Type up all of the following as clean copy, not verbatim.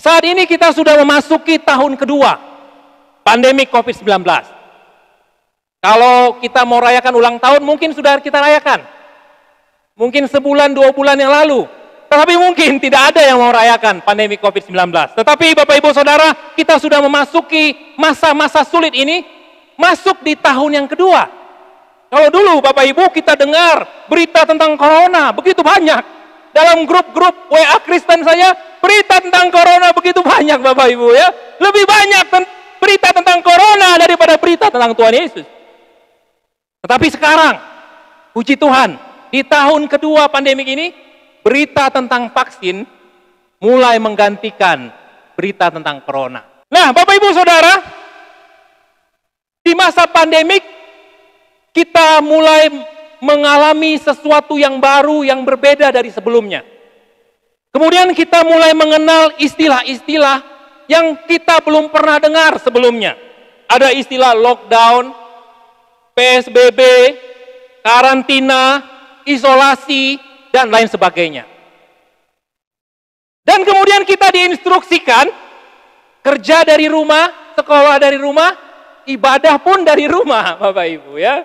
Saat ini kita sudah memasuki tahun kedua pandemi COVID-19. Kalau kita mau rayakan ulang tahun, mungkin sudah kita rayakan. Mungkin sebulan, 2 bulan yang lalu. Tetapi mungkin tidak ada yang mau rayakan pandemi COVID-19. Tetapi Bapak Ibu Saudara, kita sudah memasuki masa-masa sulit ini, masuk di tahun yang kedua. Kalau dulu Bapak Ibu kita dengar berita tentang corona begitu banyak. Dalam grup-grup WA Kristen saya, berita tentang corona begitu banyak Bapak Ibu ya. Lebih banyak berita tentang corona daripada berita tentang Tuhan Yesus. Tetapi sekarang, puji Tuhan, di tahun kedua pandemi ini, berita tentang vaksin mulai menggantikan berita tentang corona. Nah Bapak Ibu Saudara, di masa pandemik, kita mulai mengalami sesuatu yang baru, yang berbeda dari sebelumnya. Kemudian kita mulai mengenal istilah-istilah yang kita belum pernah dengar sebelumnya. Ada istilah lockdown, PSBB, karantina, isolasi, dan lain sebagainya. Dan kemudian kita diinstruksikan, kerja dari rumah, sekolah dari rumah, ibadah pun dari rumah, Bapak Ibu ya.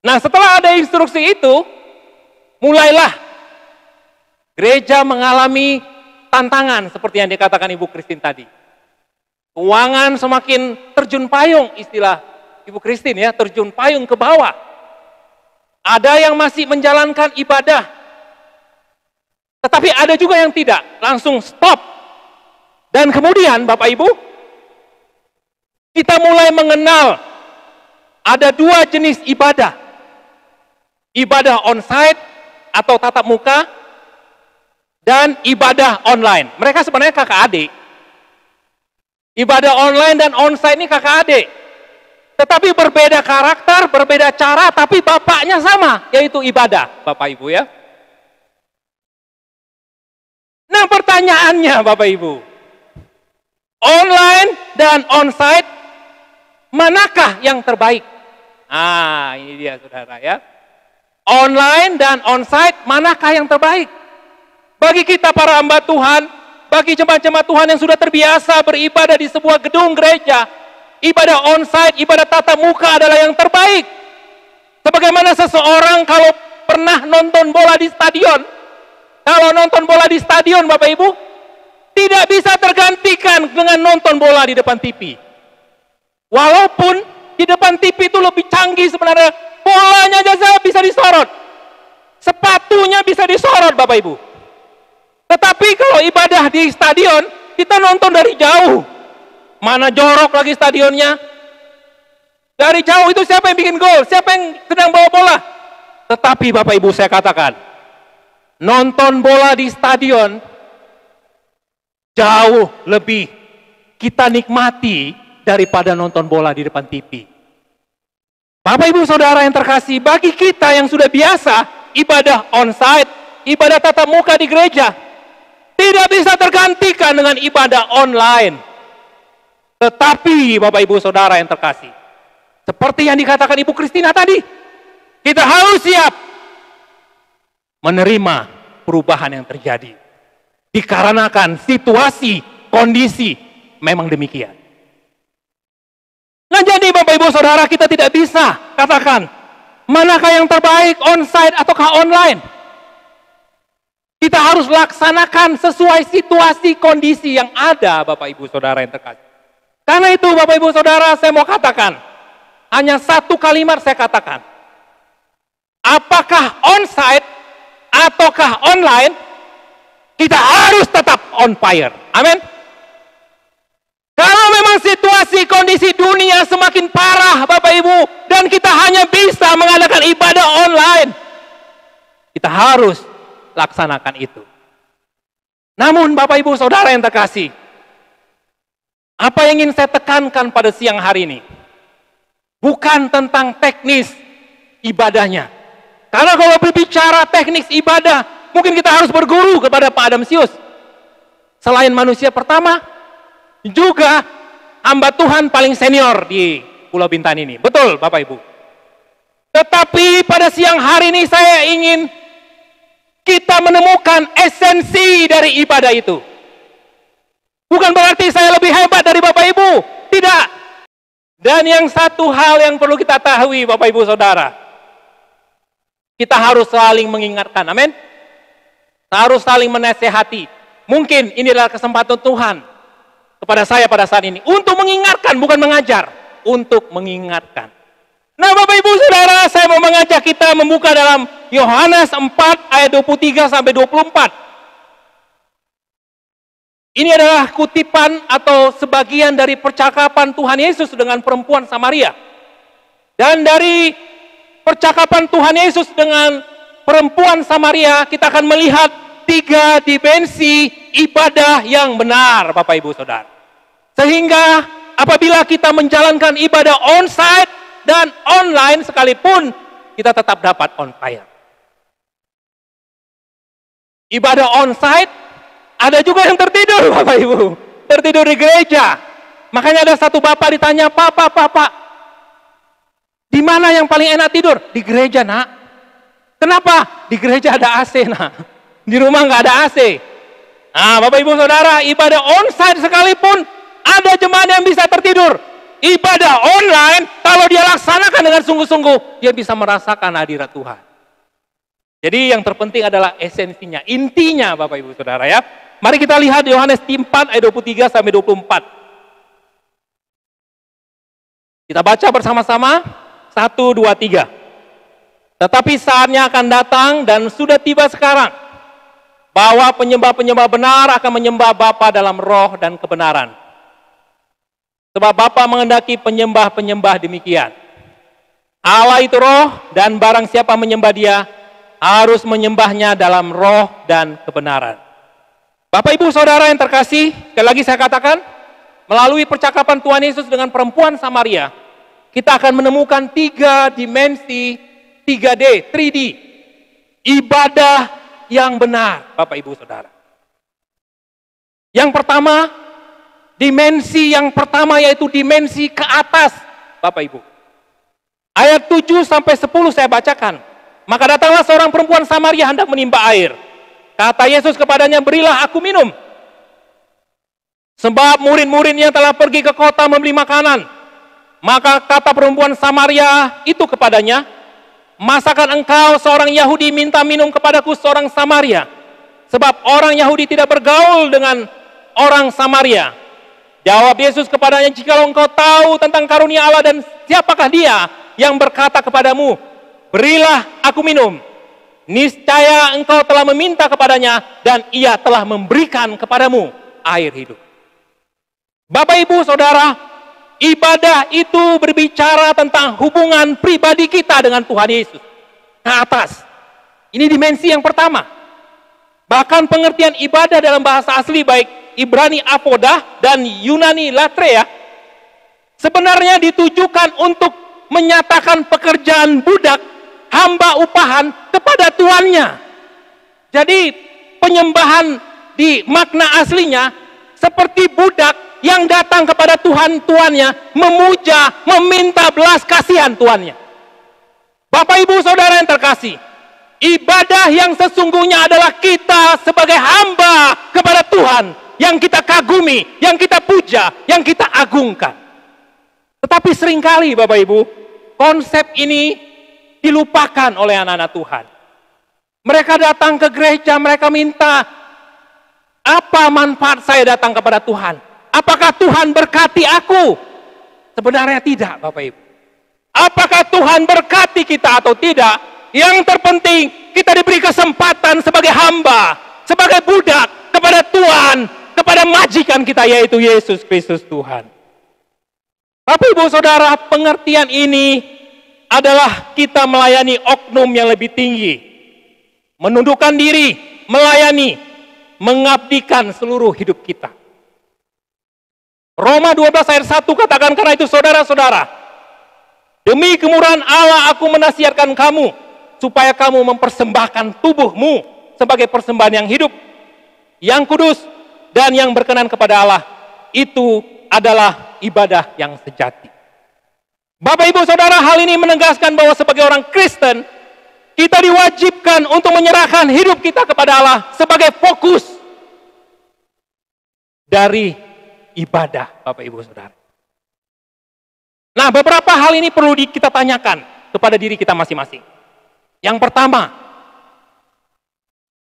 Nah setelah ada instruksi itu, mulailah gereja mengalami tantangan seperti yang dikatakan Ibu Christine tadi. Keuangan semakin terjun payung, istilah Ibu Christine ya, terjun payung ke bawah. Ada yang masih menjalankan ibadah, tetapi ada juga yang tidak, langsung stop. Dan kemudian Bapak Ibu, kita mulai mengenal ada 2 jenis ibadah. Ibadah onsite atau tatap muka, dan ibadah online. Mereka sebenarnya kakak adik. Ibadah online dan onsite ini kakak adik. Tetapi berbeda karakter, berbeda cara, tapi bapaknya sama, yaitu ibadah, Bapak Ibu ya. Nah pertanyaannya Bapak Ibu, online dan onsite, manakah yang terbaik? Ah ini dia saudara ya. Online dan onsite, manakah yang terbaik? Bagi kita para hamba Tuhan, bagi jemaat-jemaat Tuhan yang sudah terbiasa beribadah di sebuah gedung gereja, ibadah onsite, ibadah tatap muka adalah yang terbaik. Sebagaimana seseorang kalau pernah nonton bola di stadion, kalau nonton bola di stadion Bapak Ibu, tidak bisa tergantikan dengan nonton bola di depan TV. Walaupun di depan TV itu lebih canggih sebenarnya, bolanya aja bisa disorot, sepatunya bisa disorot Bapak Ibu. Tetapi kalau ibadah di stadion, kita nonton dari jauh. Mana jorok lagi stadionnya. Dari jauh itu siapa yang bikin gol, siapa yang sedang bawa bola. Tetapi Bapak Ibu saya katakan, nonton bola di stadion jauh lebih kita nikmati daripada nonton bola di depan TV. Bapak Ibu Saudara yang terkasih, bagi kita yang sudah biasa ibadah onsite, ibadah tatap muka di gereja, tidak bisa tergantikan dengan ibadah online. Tetapi Bapak Ibu Saudara yang terkasih, seperti yang dikatakan Ibu Christina tadi, kita harus siap menerima perubahan yang terjadi. Dikarenakan situasi, kondisi memang demikian. Nah jadi Bapak Ibu Saudara, kita tidak bisa katakan manakah yang terbaik, onsite ataukah online. Kita harus laksanakan sesuai situasi kondisi yang ada Bapak Ibu Saudara yang terkasih. Karena itu Bapak Ibu Saudara, saya mau katakan, hanya satu kalimat saya katakan. Apakah onsite ataukah online, kita harus tetap on fire. Amin. Kalau memang situasi kondisi dunia semakin parah Bapak Ibu, dan kita hanya bisa mengadakan ibadah online, kita harus laksanakan itu. Namun Bapak Ibu Saudara yang terkasih, apa yang ingin saya tekankan pada siang hari ini, bukan tentang teknis ibadahnya. Karena kalau berbicara teknis ibadah, mungkin kita harus berguru kepada Pak Adam Sius. Selain manusia pertama, juga hamba Tuhan paling senior di Pulau Bintan ini. Betul Bapak Ibu. Tetapi pada siang hari ini saya ingin kita menemukan esensi dari ibadah itu. Bukan berarti saya lebih hebat dari Bapak Ibu. Tidak. Dan yang satu hal yang perlu kita tahu Bapak Ibu Saudara. Kita harus saling mengingatkan. Amin. Harus saling menasehati. Mungkin ini adalah kesempatan Tuhan kepada saya pada saat ini. Untuk mengingatkan, bukan mengajar. Untuk mengingatkan. Nah Bapak Ibu Saudara, saya mau mengajak kita membuka dalam Yohanes 4 ayat 23 sampai 24. Ini adalah kutipan atau sebagian dari percakapan Tuhan Yesus dengan perempuan Samaria. Dan dari percakapan Tuhan Yesus dengan perempuan Samaria, kita akan melihat 3 dimensi ibadah yang benar, Bapak Ibu Saudara. Sehingga apabila kita menjalankan ibadah on-site dan online sekalipun, kita tetap dapat on fire. Ibadah on-site, ada juga yang tertidur Bapak Ibu. Tertidur di gereja. Makanya ada satu bapak ditanya, Pak, di mana yang paling enak tidur? Di gereja nak. Kenapa? Di gereja ada AC nak. Di rumah nggak ada AC. Nah Bapak Ibu Saudara, ibadah onsite sekalipun ada jemaat yang bisa tertidur. Ibadah online, kalau dia laksanakan dengan sungguh-sungguh, dia bisa merasakan hadirat Tuhan. Jadi yang terpenting adalah esensinya, intinya Bapak Ibu Saudara ya. Mari kita lihat Yohanes 4 ayat 23 sampai 24. Kita baca bersama-sama. 1, 2, 3. Tetapi saatnya akan datang dan sudah tiba sekarang, bahwa penyembah-penyembah benar akan menyembah Bapa dalam roh dan kebenaran. Sebab Bapa menghendaki penyembah-penyembah demikian. Allah itu roh, dan barang siapa menyembah dia, harus menyembahnya dalam roh dan kebenaran. Bapak Ibu Saudara yang terkasih, sekali lagi saya katakan, melalui percakapan Tuhan Yesus dengan perempuan Samaria, kita akan menemukan 3 dimensi, 3D, 3D, ibadah yang benar, Bapak Ibu Saudara. Yang pertama, dimensi yang pertama yaitu dimensi ke atas, Bapak Ibu. Ayat 7 sampai 10 saya bacakan. Maka datanglah seorang perempuan Samaria hendak menimba air. Kata Yesus kepadanya, berilah aku minum. Sebab murid-muridnya telah pergi ke kota membeli makanan. Maka kata perempuan Samaria itu kepadanya, masakan engkau seorang Yahudi minta minum kepadaku seorang Samaria? Sebab orang Yahudi tidak bergaul dengan orang Samaria. Jawab Yesus kepadanya, jikalau engkau tahu tentang karunia Allah dan siapakah dia yang berkata kepadamu, berilah aku minum, niscaya engkau telah meminta kepadanya dan ia telah memberikan kepadamu air hidup. Bapak Ibu Saudara, ibadah itu berbicara tentang hubungan pribadi kita dengan Tuhan Yesus. Ke atas. Ini dimensi yang pertama. Bahkan pengertian ibadah dalam bahasa asli baik Ibrani apodah dan Yunani latreia sebenarnya ditujukan untuk menyatakan pekerjaan budak, hamba upahan kepada tuannya. Jadi penyembahan di makna aslinya seperti budak yang datang kepada tuannya, memuja, meminta belas kasihan tuannya. Bapak Ibu Saudara yang terkasih, ibadah yang sesungguhnya adalah kita sebagai hamba kepada Tuhan, yang kita kagumi, yang kita puja, yang kita agungkan. Tetapi seringkali Bapak Ibu, konsep ini dilupakan oleh anak-anak Tuhan. Mereka datang ke gereja, mereka minta, apa manfaat saya datang kepada Tuhan? Apakah Tuhan berkati aku? Sebenarnya tidak Bapak Ibu. Apakah Tuhan berkati kita atau tidak? Yang terpenting kita diberi kesempatan sebagai hamba, sebagai budak kepada Tuhan, kepada majikan kita yaitu Yesus Kristus Tuhan. Bapak Ibu Saudara, pengertian ini adalah kita melayani oknum yang lebih tinggi. Menundukkan diri, melayani, mengabdikan seluruh hidup kita. Roma 12 ayat 1 katakan, karena itu saudara-saudara, demi kemurahan Allah aku menasihatkan kamu, supaya kamu mempersembahkan tubuhmu sebagai persembahan yang hidup, yang kudus, dan yang berkenan kepada Allah. Itu adalah ibadah yang sejati. Bapak Ibu Saudara, hal ini menegaskan bahwa sebagai orang Kristen, kita diwajibkan untuk menyerahkan hidup kita kepada Allah sebagai fokus dari ibadah, Bapak Ibu Saudara. Nah, beberapa hal ini perlu kita tanyakan kepada diri kita masing-masing. Yang pertama,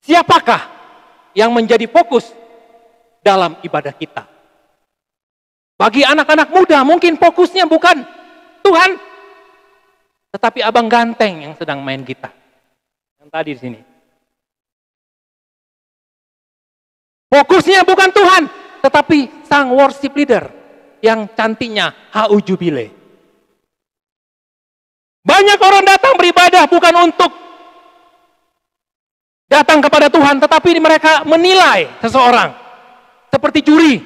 siapakah yang menjadi fokus dalam ibadah kita? Bagi anak-anak muda, mungkin fokusnya bukan Tuhan, tetapi abang ganteng yang sedang main gitar. Yang tadi di sini. Fokusnya bukan Tuhan, tetapi sang worship leader yang cantiknya HU Jubile. Banyak orang datang beribadah bukan untuk datang kepada Tuhan, tetapi mereka menilai seseorang seperti juri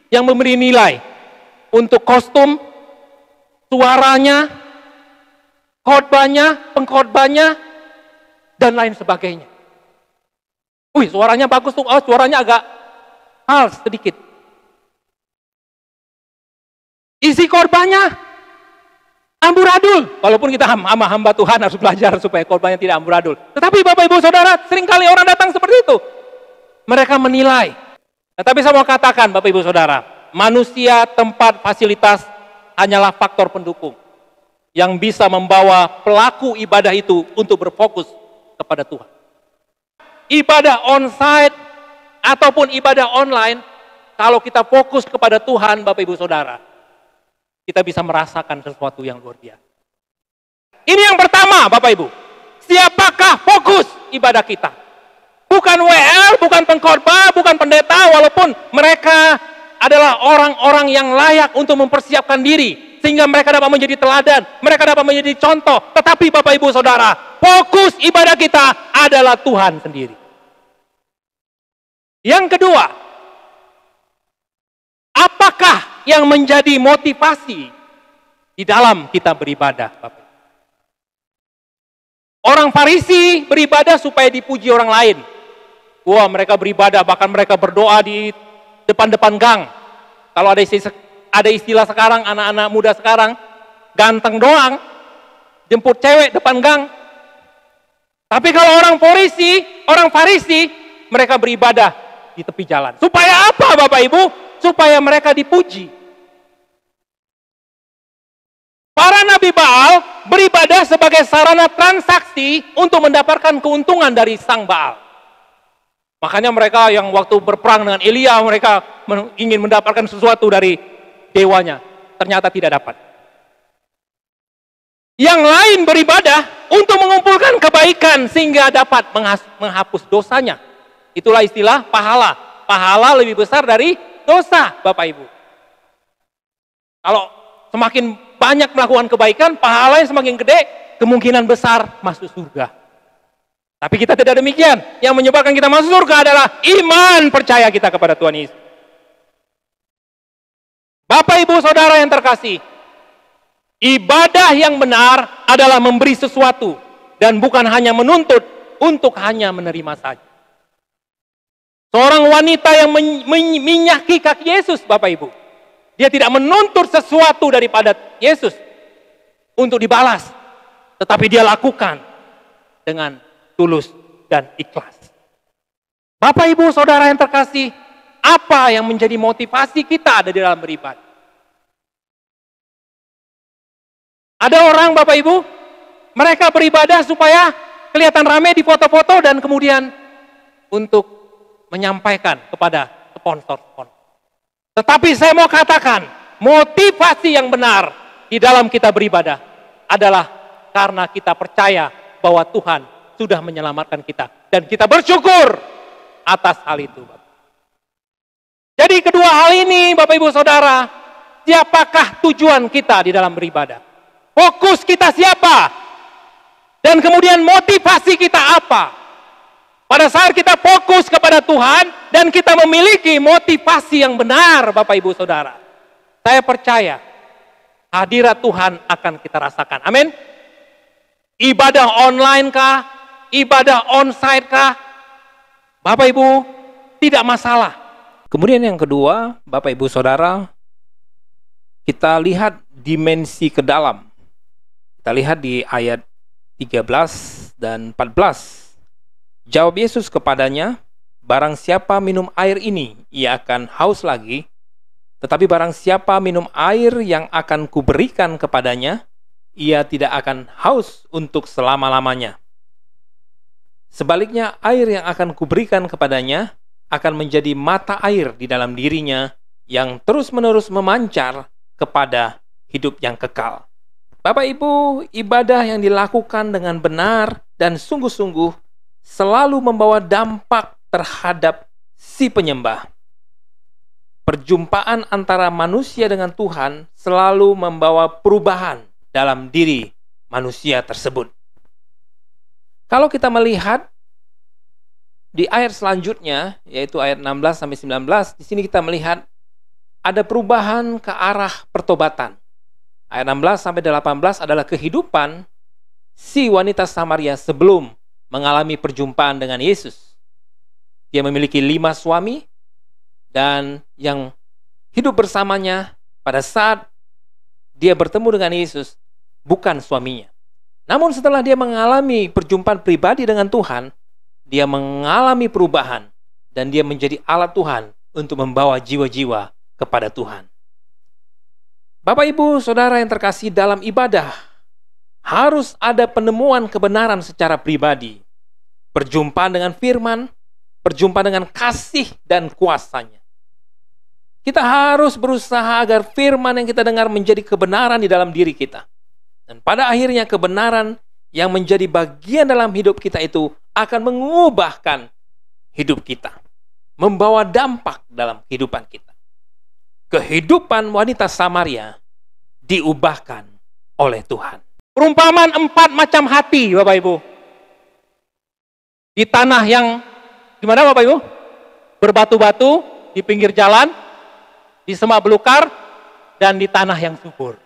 yang memberi nilai untuk kostum, suaranya, khotbahnya, pengkhotbahnya, dan lain sebagainya. Wih, suaranya bagus tuh, oh suaranya agak hals sedikit. Isi khotbahnya amburadul, walaupun kita hamba Tuhan harus belajar supaya khotbahnya tidak amburadul. Tetapi Bapak Ibu Saudara, seringkali orang datang seperti itu. Mereka menilai. Tetapi saya mau katakan Bapak Ibu Saudara, manusia, tempat, fasilitas hanyalah faktor pendukung yang bisa membawa pelaku ibadah itu untuk berfokus kepada Tuhan. Ibadah on-site ataupun ibadah online, kalau kita fokus kepada Tuhan Bapak Ibu Saudara, kita bisa merasakan sesuatu yang luar biasa. Ini yang pertama Bapak Ibu. Siapakah fokus ibadah kita? Bukan WL, bukan pengkhotbah, bukan pendeta, walaupun mereka adalah orang-orang yang layak untuk mempersiapkan diri, sehingga mereka dapat menjadi teladan, mereka dapat menjadi contoh. Tetapi Bapak Ibu Saudara, fokus ibadah kita adalah Tuhan sendiri. Yang kedua, apakah yang menjadi motivasi di dalam kita beribadah, Bapak? Orang Farisi beribadah supaya dipuji orang lain. Wah, mereka beribadah, bahkan mereka berdoa di depan-depan gang. Kalau ada istilah sekarang, anak-anak muda sekarang, ganteng doang, jemput cewek depan gang. Tapi kalau orang Farisi, mereka beribadah di tepi jalan. Supaya apa Bapak Ibu? Supaya mereka dipuji. Para nabi Baal beribadah sebagai sarana transaksi untuk mendapatkan keuntungan dari sang Baal. Makanya mereka yang waktu berperang dengan Elia, mereka ingin mendapatkan sesuatu dari dewanya. Ternyata tidak dapat. Yang lain beribadah untuk mengumpulkan kebaikan sehingga dapat menghapus dosanya. Itulah istilah pahala. Pahala lebih besar dari dosa, Bapak Ibu. Kalau semakin banyak melakukan kebaikan, pahalanya semakin gede, kemungkinan besar masuk surga. Tapi kita tidak demikian. Yang menyebabkan kita masuk surga adalah iman percaya kita kepada Tuhan Yesus. Bapak Ibu Saudara yang terkasih, ibadah yang benar adalah memberi sesuatu dan bukan hanya menuntut untuk hanya menerima saja. Seorang wanita yang minyaki kaki Yesus, Bapak Ibu, dia tidak menuntut sesuatu daripada Yesus untuk dibalas, tetapi dia lakukan dengan tulus dan ikhlas. Bapak Ibu Saudara yang terkasih, apa yang menjadi motivasi kita ada di dalam beribadah? Ada orang Bapak Ibu, mereka beribadah supaya kelihatan ramai di foto-foto dan kemudian untuk menyampaikan kepada sponsor-sponsor. Tetapi saya mau katakan, motivasi yang benar di dalam kita beribadah adalah karena kita percaya bahwa Tuhan sudah menyelamatkan kita. Dan kita bersyukur atas hal itu. Jadi kedua hal ini Bapak Ibu Saudara, siapakah tujuan kita di dalam beribadah? Fokus kita siapa? Dan kemudian motivasi kita apa? Pada saat kita fokus kepada Tuhan dan kita memiliki motivasi yang benar Bapak Ibu Saudara, saya percaya hadirat Tuhan akan kita rasakan. Amin. Ibadah online kah? Ibadah onsite kah? Bapak Ibu, tidak masalah. Kemudian yang kedua, Bapak Ibu Saudara, kita lihat dimensi ke dalam. Kita lihat di ayat 13 dan 14. Jawab Yesus kepadanya, barang siapa minum air ini, ia akan haus lagi. Tetapi barang siapa minum air yang akan kuberikan kepadanya, ia tidak akan haus untuk selama-lamanya. Sebaliknya, air yang akan kuberikan kepadanya akan menjadi mata air di dalam dirinya yang terus-menerus memancar kepada hidup yang kekal. Bapak Ibu, ibadah yang dilakukan dengan benar dan sungguh-sungguh selalu membawa dampak terhadap si penyembah. Perjumpaan antara manusia dengan Tuhan selalu membawa perubahan dalam diri manusia tersebut. Kalau kita melihat di ayat selanjutnya, yaitu ayat 16-19, di sini kita melihat ada perubahan ke arah pertobatan. Ayat 16-18 adalah kehidupan si wanita Samaria sebelum mengalami perjumpaan dengan Yesus. Dia memiliki 5 suami, dan yang hidup bersamanya pada saat dia bertemu dengan Yesus bukan suaminya. Namun setelah dia mengalami perjumpaan pribadi dengan Tuhan, dia mengalami perubahan dan dia menjadi alat Tuhan untuk membawa jiwa-jiwa kepada Tuhan. Bapak, Ibu, Saudara yang terkasih, dalam ibadah harus ada penemuan kebenaran secara pribadi, perjumpaan dengan firman, perjumpaan dengan kasih dan kuasanya. Kita harus berusaha agar firman yang kita dengar menjadi kebenaran di dalam diri kita. Dan pada akhirnya kebenaran yang menjadi bagian dalam hidup kita itu akan mengubahkan hidup kita, membawa dampak dalam kehidupan kita. Kehidupan wanita Samaria diubahkan oleh Tuhan. Perumpamaan 4 macam hati, Bapak Ibu. Di tanah yang gimana, Bapak Ibu? Berbatu-batu, di pinggir jalan, di semak belukar, dan di tanah yang subur.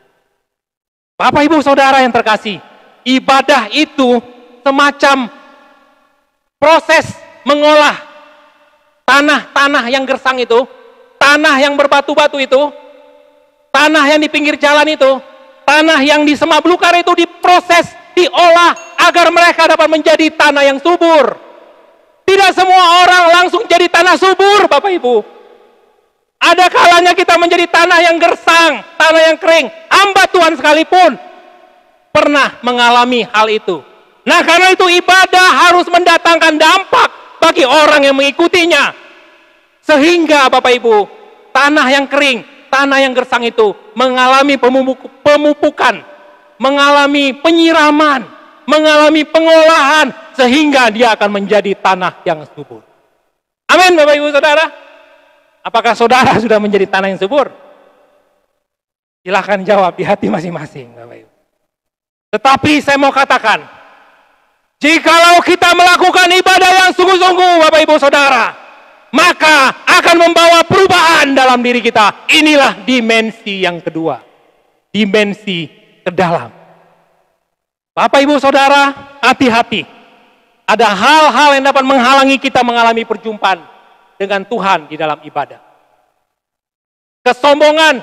Bapak Ibu Saudara yang terkasih, ibadah itu semacam proses mengolah tanah-tanah yang gersang itu, tanah yang berbatu-batu itu, tanah yang di pinggir jalan itu, tanah yang di semak belukar itu diproses, diolah agar mereka dapat menjadi tanah yang subur. Tidak semua orang langsung jadi tanah subur, Bapak Ibu. Ada kalanya kita menjadi tanah yang gersang, tanah yang kering. Hamba Tuhan sekalipun pernah mengalami hal itu. Nah, karena itu ibadah harus mendatangkan dampak bagi orang yang mengikutinya. Sehingga Bapak Ibu, tanah yang kering, tanah yang gersang itu mengalami pemupukan, mengalami penyiraman, mengalami pengolahan, sehingga dia akan menjadi tanah yang subur. Amin, Bapak Ibu Saudara. Apakah saudara sudah menjadi tanah yang subur? Silahkan jawab di hati masing-masing, Bapak Ibu. Tetapi saya mau katakan, jikalau kita melakukan ibadah yang sungguh-sungguh, Bapak Ibu Saudara, maka akan membawa perubahan dalam diri kita. Inilah dimensi yang kedua, dimensi ke dalam. Bapak Ibu Saudara, hati-hati. Ada hal-hal yang dapat menghalangi kita mengalami perjumpaan dengan Tuhan di dalam ibadah. Kesombongan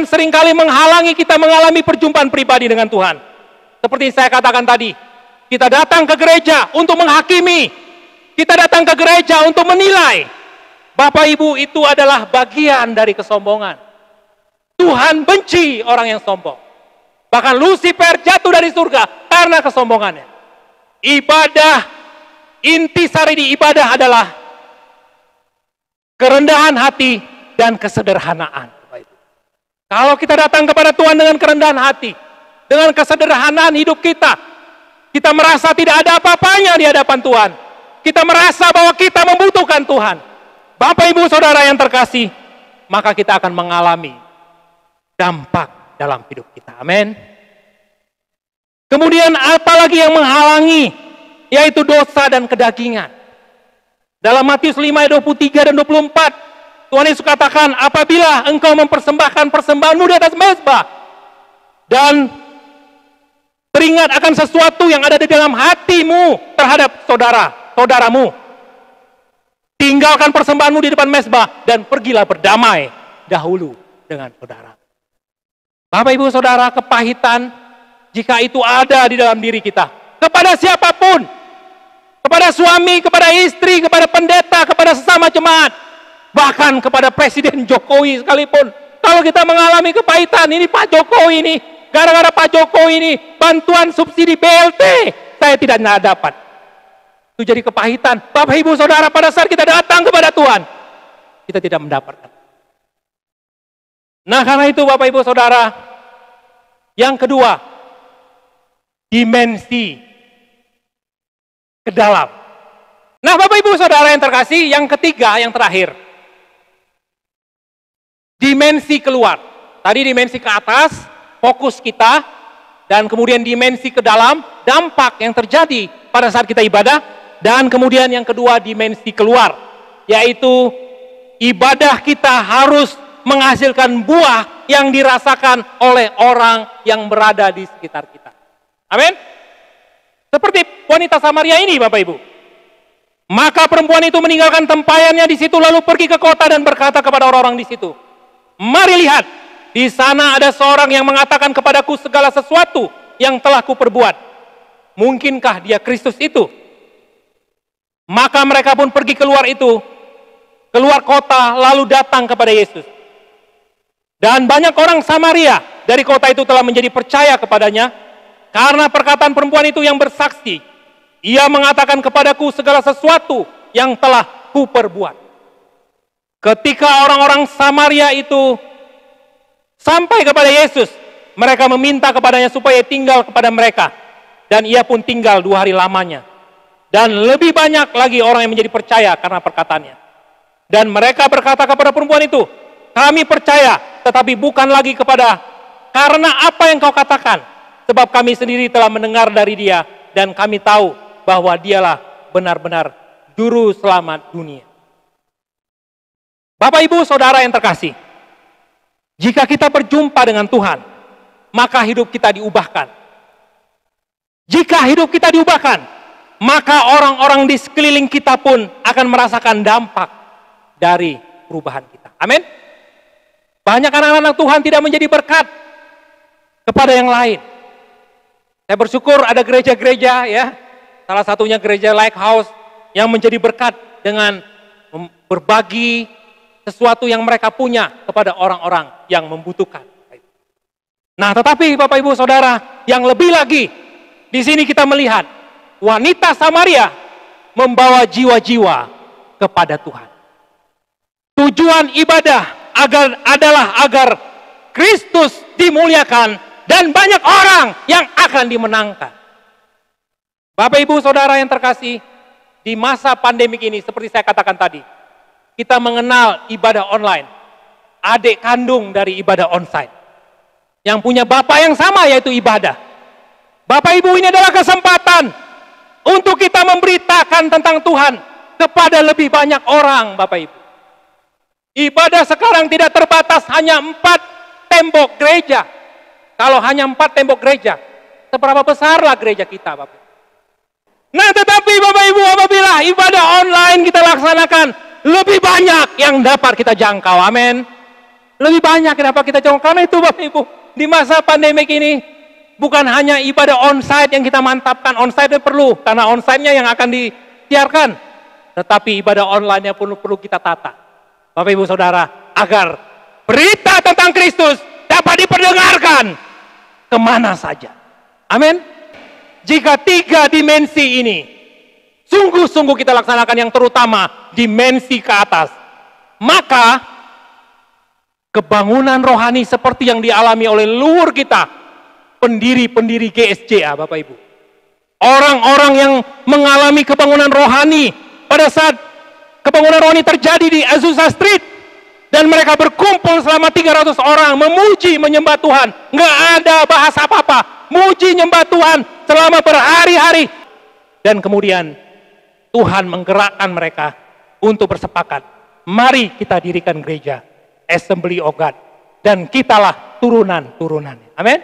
seringkali menghalangi kita mengalami perjumpaan pribadi dengan Tuhan. Seperti saya katakan tadi, kita datang ke gereja untuk menghakimi, kita datang ke gereja untuk menilai. Bapak Ibu, itu adalah bagian dari kesombongan. Tuhan benci orang yang sombong. Bahkan Lucifer jatuh dari surga karena kesombongannya. Ibadah, intisari di ibadah adalah kerendahan hati dan kesederhanaan. Kalau kita datang kepada Tuhan dengan kerendahan hati, dengan kesederhanaan hidup kita, kita merasa tidak ada apa-apanya di hadapan Tuhan. Kita merasa bahwa kita membutuhkan Tuhan. Bapak Ibu Saudara yang terkasih, maka kita akan mengalami dampak dalam hidup kita. Amin. Kemudian apalagi yang menghalangi, yaitu dosa dan kedagingan. Dalam Matius 5 ayat 23 dan 24, Tuhan Yesus katakan, apabila engkau mempersembahkan persembahanmu di atas mezbah dan teringat akan sesuatu yang ada di dalam hatimu terhadap saudaramu, tinggalkan persembahanmu di depan mezbah dan pergilah berdamai dahulu dengan saudara. Bapak Ibu Saudara, kepahitan jika itu ada di dalam diri kita, kepada siapapun, kepada suami, kepada istri, kepada pendeta, kepada sesama jemaat, Bahkan kepada Presiden Jokowi sekalipun. Kalau kita mengalami kepahitan, ini Pak Jokowi ini, gara-gara Pak Jokowi ini, bantuan subsidi BLT, saya tidak dapat. Itu jadi kepahitan. Bapak Ibu Saudara, pada saat kita datang kepada Tuhan, kita tidak mendapatkan. Nah, karena itu Bapak Ibu Saudara, yang kedua, dimensi ke dalam. Nah, Bapak Ibu Saudara yang terkasih, yang ketiga, yang terakhir, dimensi keluar. Tadi dimensi ke atas, fokus kita, dan kemudian dimensi ke dalam, dampak yang terjadi pada saat kita ibadah, dan kemudian yang kedua, dimensi keluar, yaitu ibadah kita harus menghasilkan buah yang dirasakan oleh orang yang berada di sekitar kita. Amin. Seperti wanita Samaria ini, Bapak Ibu. Maka perempuan itu meninggalkan tempayannya di situ, lalu pergi ke kota dan berkata kepada orang-orang di situ, "Mari lihat, di sana ada seorang yang mengatakan kepadaku segala sesuatu yang telah kuperbuat. Mungkinkah dia Kristus itu?" Maka mereka pun pergi keluar kota, lalu datang kepada Yesus. Dan banyak orang Samaria dari kota itu telah menjadi percaya kepadanya, karena perkataan perempuan itu yang bersaksi, "Ia mengatakan kepadaku segala sesuatu yang telah kuperbuat." Ketika orang-orang Samaria itu sampai kepada Yesus, mereka meminta kepadanya supaya tinggal kepada mereka. Dan ia pun tinggal 2 hari lamanya. Dan lebih banyak lagi orang yang menjadi percaya karena perkataannya. Dan mereka berkata kepada perempuan itu, "Kami percaya, tetapi bukan lagi karena apa yang kau katakan. Sebab kami sendiri telah mendengar dari dia, dan kami tahu bahwa dialah benar-benar juru selamat dunia." Bapak Ibu Saudara yang terkasih, jika kita berjumpa dengan Tuhan, maka hidup kita diubahkan. Jika hidup kita diubahkan, maka orang-orang di sekeliling kita pun akan merasakan dampak dari perubahan kita. Amin. Banyak anak-anak Tuhan tidak menjadi berkat kepada yang lain. Saya bersyukur ada gereja-gereja, ya, salah satunya gereja Lighthouse, yang menjadi berkat dengan berbagi sesuatu yang mereka punya kepada orang-orang yang membutuhkan. Nah, tetapi Bapak Ibu Saudara, yang lebih lagi, di sini kita melihat wanita Samaria membawa jiwa-jiwa kepada Tuhan. Tujuan ibadah adalah agar Kristus dimuliakan dan banyak orang yang akan dimenangkan. Bapak Ibu Saudara yang terkasih, di masa pandemik ini seperti saya katakan tadi, kita mengenal ibadah online, adik kandung dari ibadah onsite, yang punya bapak yang sama, yaitu ibadah. Bapak Ibu, ini adalah kesempatan untuk kita memberitakan tentang Tuhan kepada lebih banyak orang, Bapak Ibu. Ibadah sekarang tidak terbatas hanya 4 tembok gereja. Kalau hanya 4 tembok gereja, seberapa besarlah gereja kita, Bapak Ibu. Nah, tetapi Bapak Ibu, apabila ibadah online kita laksanakan, lebih banyak yang dapat kita jangkau. Amin. Lebih banyak yang dapat kita jangkau. Karena itu Bapak Ibu, di masa pandemik ini, bukan hanya ibadah onsite yang kita mantapkan. Onsite perlu, karena onsite-nya yang akan disiarkan. Tetapi ibadah online-nya pun perlu kita tata, Bapak Ibu Saudara, agar berita tentang Kristus dapat diperdengarkan kemana saja. Amin. Jika 3 dimensi ini sungguh-sungguh kita laksanakan, yang terutama dimensi ke atas, maka kebangunan rohani seperti yang dialami oleh leluhur kita, pendiri-pendiri GSJA, Bapak Ibu, orang-orang yang mengalami kebangunan rohani pada saat kebangunan rohani terjadi di Azusa Street, dan mereka berkumpul selama 300 orang memuji menyembah Tuhan, nggak ada bahasa apa-apa, muji nyembah Tuhan selama berhari-hari, dan kemudian Tuhan menggerakkan mereka untuk bersepakat, mari kita dirikan gereja Assembly of God, dan kitalah turunan-turunannya. Amin.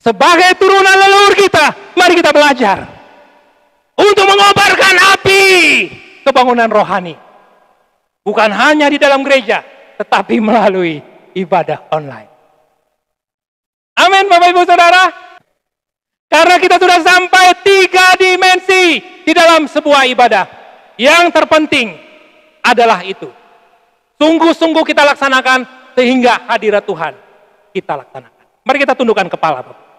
Sebagai turunan leluhur kita, mari kita belajar untuk mengobarkan api kebangunan rohani, bukan hanya di dalam gereja, tetapi melalui ibadah online. Amin, Bapak Ibu Saudara. Karena kita sudah sampai 3 dimensi di dalam sebuah ibadah. Yang terpenting adalah itu, Sungguh-sungguh kita laksanakan sehingga hadirat Tuhan kita laksanakan. Mari kita tundukkan kepala, Bapak.